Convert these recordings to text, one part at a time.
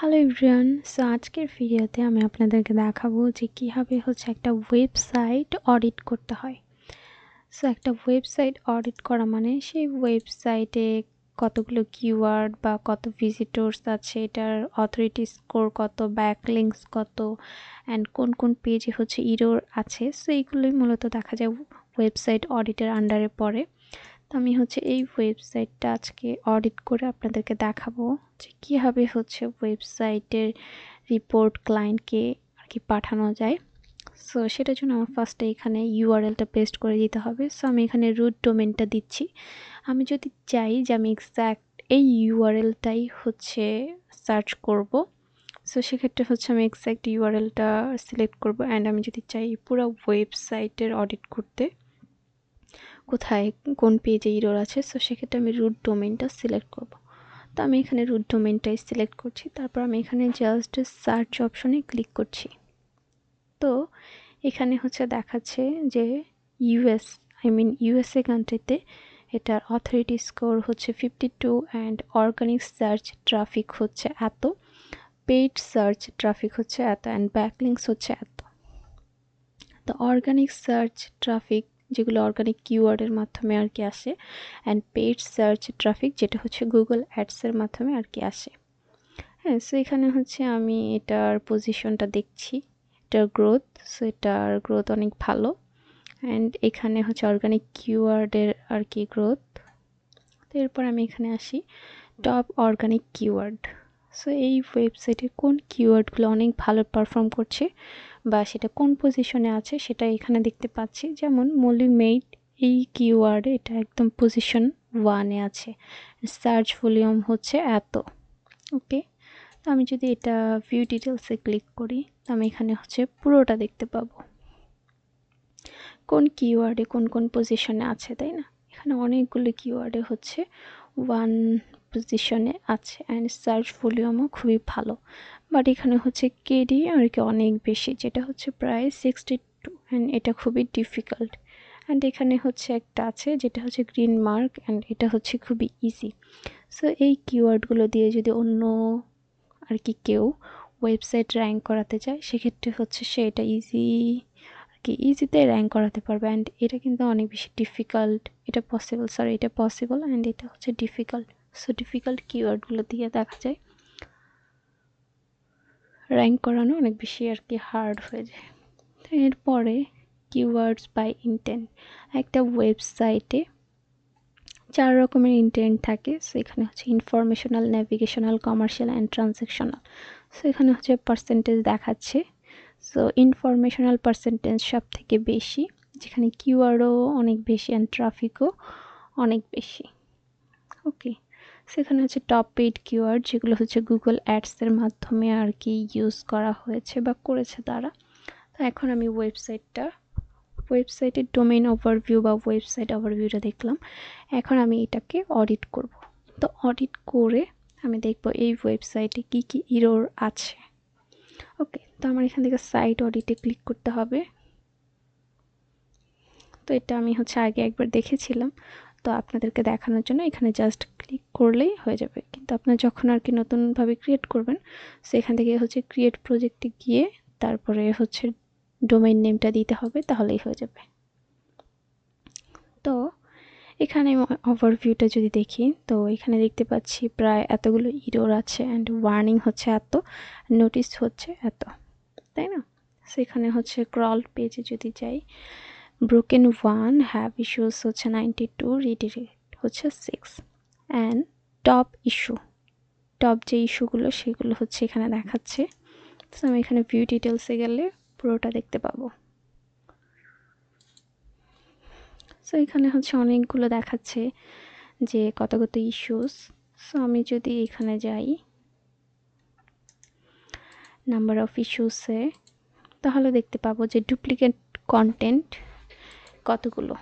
Hello everyone. So আজকের ভিডিওতে আমি আপনাদেরকে দেখাবো যে কীভাবে একটা ওয়েবসাইট অডিট করতে হয়। সো একটা ওয়েবসাইট অডিট করা মানে সেই ওয়েবসাইটে কতগুলো কিওয়ার্ড বা কত ভিজিটর্স আছে, এটার অথরিটি স্কোর কত, ব্যাকলিংকস কত, অ্যান্ড কোন কোন পেজে ইরর আছে। সো এইগুলোই মূলত দেখা যায় ওয়েবসাইট অডিটের আন্ডারে পড়ে। তো আমি এই ওয়েবসাইটটা আজকে অডিট করে আপনাদেরকে দেখাবো যে কীভাবে ওয়েবসাইটের রিপোর্ট ক্লায়েন্টকে আর কি পাঠানো যায়। সো সেটার জন্য আমার ফার্স্টে এখানে ইউআরএলটা পেস্ট করে দিতে হবে। সো আমি এখানে রুট ডোমেনটা দিচ্ছি। আমি যদি চাই যে আমি এক্স্যাক্ট এই ইউআরএলটাই সার্চ করব, সো সেক্ষেত্রে আমি এক্স্যাক্ট ইউআরএলটা সিলেক্ট করব। অ্যান্ড আমি যদি চাই পুরো ওয়েবসাইটের অডিট করতে, কোথায় কোন পেজে ইরর আছে, সো সেক্ষেত্রে আমি রুট ডোমেনটা সিলেক্ট করব। তো আমি এখানে রুট ডোমেনটাই সিলেক্ট করছি। তারপর আমি এখানে জাস্ট সার্চ অপশনে ক্লিক করছি। তো এখানে দেখাচ্ছে যে ইউএসএ কান্ট্রিতে এটার authority score 52 and organic search traffic এত, পেইড সার্চ ট্রাফিক এত, অ্যান্ড ব্যাকলিংকস এত। তো অর্গানিক সার্চ ট্রাফিক যেগুলো অর্গানিক কিওয়ার্ডের মাধ্যমে আর কি আসে, অ্যান্ড পেইড সার্চ ট্রাফিক যেটা গুগল অ্যাডসের মাধ্যমে আর কি আসে। হ্যাঁ, সো এখানে আমি এটার পজিশনটা দেখছি, এটার গ্রোথ। সো এটার গ্রোথ অনেক ভালো। অ্যান্ড এখানে অর্গানিক কিওয়ার্ডের আর কি গ্রোথ। তো এরপর আমি এখানে আসি টপ অর্গানিক কিওয়ার্ড। সো এই ওয়েবসাইটে কোন কিওয়ার্ডগুলো অনেক ভালো পারফর্ম করছে বা সেটা কোন পজিশনে আছে সেটা এখানে দেখতে পাচ্ছি। যেমন মলিমেইড এই কিওয়ার্ডে এটা একদম পজিশন 1-এ আছে, সার্চ ভলিউম এত। ওকে, তো আমি যদি এটা ভিউ ডিটেলসে ক্লিক করি, তো আমি এখানে পুরোটা দেখতে পাবো কোন কিওয়ার্ডে কোন কোন পজিশনে আছে, তাই না? এখানে অনেকগুলো কিওয়ার্ডে 1 পজিশনে আছে, অ্যান্ড সার্চ ভলিউমও খুবই ভালো। বাট এখানে কেডি আর কি অনেক বেশি, যেটা প্রায় 62, অ্যান্ড এটা খুবই ডিফিকাল্ট। অ্যান্ড এখানে একটা আছে যেটা গ্রিন মার্ক, অ্যান্ড এটা খুবই ইজি। সো এই কিওয়ার্ডগুলো দিয়ে যদি অন্য আর কি কেউ ওয়েবসাইট র্যাঙ্ক করাতে চায়, সেক্ষেত্রে সে এটা ইজিতে র্যাঙ্ক করাতে পারবে। অ্যান্ড এটা কিন্তু অনেক বেশি ডিফিকাল্ট, এটা পসিবল অ্যান্ড এটা ডিফিকাল্ট। সো ডিফিকাল্ট কিওয়ার্ডগুলো দিয়ে দেখা যায় র্যাঙ্ক করানো অনেক বেশি আর কি হার্ড হয়ে যায়। তো এরপরে কিওয়ার্ডস বাই ইন্টেন্ট। একটা ওয়েবসাইটে 4 রকমের ইন্টেন্ট থাকে। সো এখানে informational, navigational, commercial and transactional. So এখানে পার্সেন্টেজ দেখাচ্ছে। সো ইনফরমেশনাল পার্সেন্টেজ সব থেকে বেশি, যেখানে কিওয়ার্ডও অনেক বেশি অ্যান্ড ট্রাফিকও অনেক বেশি। ওকে, সেখানে টপ পেইড কিওয়ার্ড যেগুলো গুগল অ্যাডসের মাধ্যমে আর কি ইউজ করা হয়েছে বা করেছে তারা। তো এখন আমি ওয়েবসাইটের ডোমেইন ওভারভিউ বা ওয়েবসাইট ওভারভিউটা দেখলাম। এখন আমি এটাকে অডিট করব। তো অডিট করে আমি দেখব এই ওয়েবসাইটে কি কি ইরর আছে। ওকে, তো আমার এখান থেকে সাইট অডিটে ক্লিক করতে হবে। তো এটা আমি আগে একবার দেখেছিলাম, তো আপনাদেরকে দেখানোর জন্য এখানে জাস্ট ক্লিক করলেই হয়ে যাবে। কিন্তু আপনার যখন আর কি নতুনভাবে ক্রিয়েট করবেন, সেখান থেকে ক্রিয়েট প্রজেক্টে গিয়ে তারপরে ডোমেইন নেমটা দিতে হবে, তাহলেই হয়ে যাবে। তো এখানে ওভারভিউটা যদি দেখি, তো এখানে দেখতে পাচ্ছি প্রায় এতগুলো ইরর আছে, অ্যান্ড ওয়ার্নিং এত, নোটিস এত, তাই না? সেখানে ক্রল পেজে যদি যাই, broken 1, have issues 92, redirect 6, and top যে ইস্যুগুলো সেগুলো এখানে দেখাচ্ছে। তো আমি এখানে ভিউ ডিটেলসে গেলে পুরোটা দেখতে পাবো। সো এখানে অনেকগুলো দেখাচ্ছে যে কত ইস্যুস। সো আমি যদি এখানে যাই নাম্বার অফ ইস্যুসে, তাহলে দেখতে পাবো যে ডুপ্লিকেট কন্টেন্ট কতগুলো।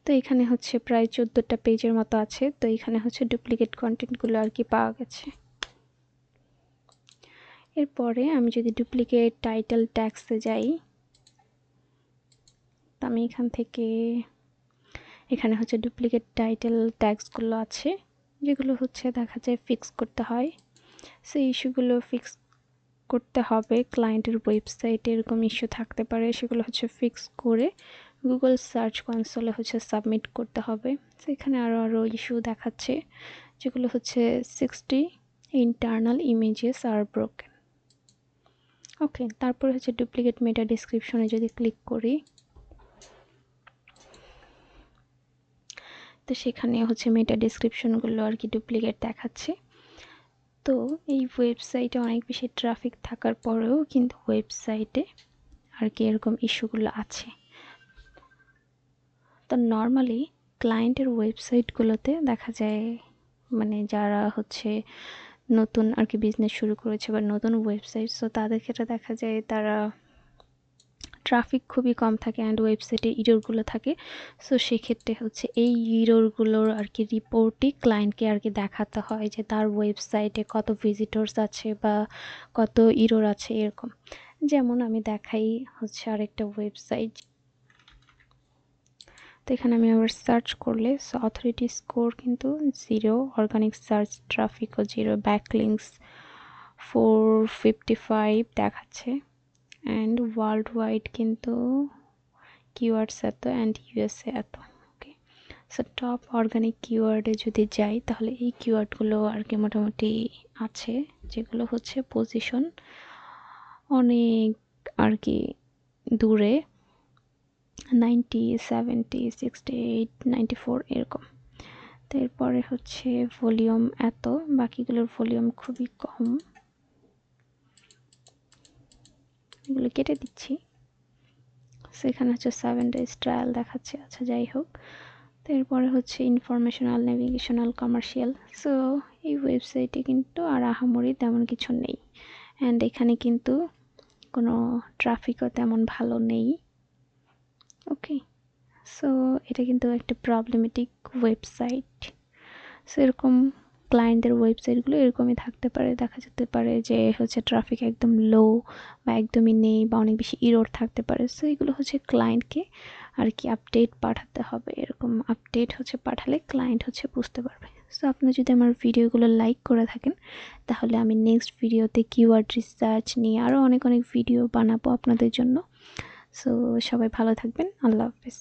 তো এখানে প্রায় 14টা পেজের মতো আছে। তো এখানে ডুপ্লিকেট কন্টেন্টগুলো আর কি পাওয়া গেছে। এরপরে আমি যদি ডুপ্লিকেট টাইটেল ট্যাক্সে যাই, তো আমি এখানে ডুপ্লিকেট টাইটেল ট্যাক্সগুলো আছে, যেগুলো দেখা যায় ফিক্স করতে হয়। সো এই ইস্যুগুলো ফিক্স করতে হবে। ক্লায়েন্টের ওয়েবসাইটে এরকম ইস্যু থাকতে পারে, সেগুলো হচ্ছে ফিক্স করে গুগল সার্চ কনসোলে হচ্ছে সাবমিট করতে হবে। তো এখানে আরও ইস্যু দেখাচ্ছে, যেগুলো হচ্ছে 60 ইন্টারনাল ইমেজেস আর ব্রোকেন। ওকে, তারপরে হচ্ছে ডুপ্লিকেট মেটা ডিসক্রিপশনে যদি ক্লিক করি, তো সেখানে হচ্ছে মেটা ডিসক্রিপশনগুলো আর কি ডুপ্লিকেট দেখাচ্ছে। তো এই ওয়েবসাইটে অনেক বেশি ট্রাফিক থাকার পরেও কিন্তু ওয়েবসাইটে আর কি এরকম ইস্যুগুলো আছে। তো নর্মালি ক্লায়েন্টের ওয়েবসাইটগুলোতে দেখা যায়, মানে যারা হচ্ছে নতুন আর কি বিজনেস শুরু করেছে বা নতুন ওয়েবসাইট, সো তাদের ক্ষেত্রে দেখা যায় তারা ট্রাফিক খুবই কম থাকে অ্যান্ড ওয়েবসাইটে ইররগুলো থাকে। সো সেক্ষেত্রে হচ্ছে এই ইররগুলোর আর কি রিপোর্টই ক্লায়েন্টকে আর কি দেখাতে হয় যে তার ওয়েবসাইটে কত ভিজিটর্স আছে বা কত ইরর আছে এরকম। যেমন আমি দেখাই হচ্ছে আরেকটা ওয়েবসাইট, তো এখানে আমি আবার সার্চ করলে সো অথরিটি স্কোর কিন্তু 0, অর্গানিক সার্চ ট্রাফিকও 0, ব্যাকলিংস 455 দেখাচ্ছে, অ্যান্ড ওয়ার্ল্ড ওয়াইড কিন্তু কিওয়ার্ডস এত অ্যান্ড ইউএসএ এত। ওকে, সো টপ অর্গানিক কিওয়ার্ডে যদি যাই তাহলে এই কিওয়ার্ডগুলো আর কি মোটামুটি আছে, যেগুলো হচ্ছে পজিশন অনেক আর কি দূরে, 90, 70, 68, 94 এরকম। তো এরপরে হচ্ছে ভলিউম এত, বাকিগুলোর ভলিউম খুবই কম, এগুলো কেটে দিচ্ছি। সেখানে হচ্ছে 7 days ট্রায়াল দেখাচ্ছে, আচ্ছা যাই হোক। তো এরপরে হচ্ছে ইনফরমেশনাল, নেভিগেশনাল, কমার্শিয়াল। সো এই ওয়েবসাইটে কিন্তু আর আহামরি তেমন কিছু নেই, অ্যান্ড এখানে কিন্তু কোনো ট্রাফিকও তেমন ভালো নেই। ওকে, সো এটা কিন্তু একটা প্রবলেমেটিক ওয়েবসাইট। সো এরকম ক্লায়েন্টদের ওয়েবসাইটগুলো এরকমই থাকতে পারে, দেখা যেতে পারে যে হচ্ছে ট্রাফিক একদম লো বা একদমই নেই বা অনেক বেশি ইরর থাকতে পারে। সো এগুলো হচ্ছে ক্লায়েন্টকে আর কি আপডেট পাঠাতে হবে, এরকম আপডেট হচ্ছে পাঠালে ক্লায়েন্ট হচ্ছে বুঝতে পারবে। সো আপনি যদি আমার ভিডিওগুলো লাইক করে থাকেন তাহলে আমি নেক্সট ভিডিওতে কিওয়ার্ড রিসার্চ নিয়ে আরও অনেক ভিডিও বানাবো আপনাদের জন্য। সো সবাই ভালো থাকবেন, আল্লাহ হাফেজ।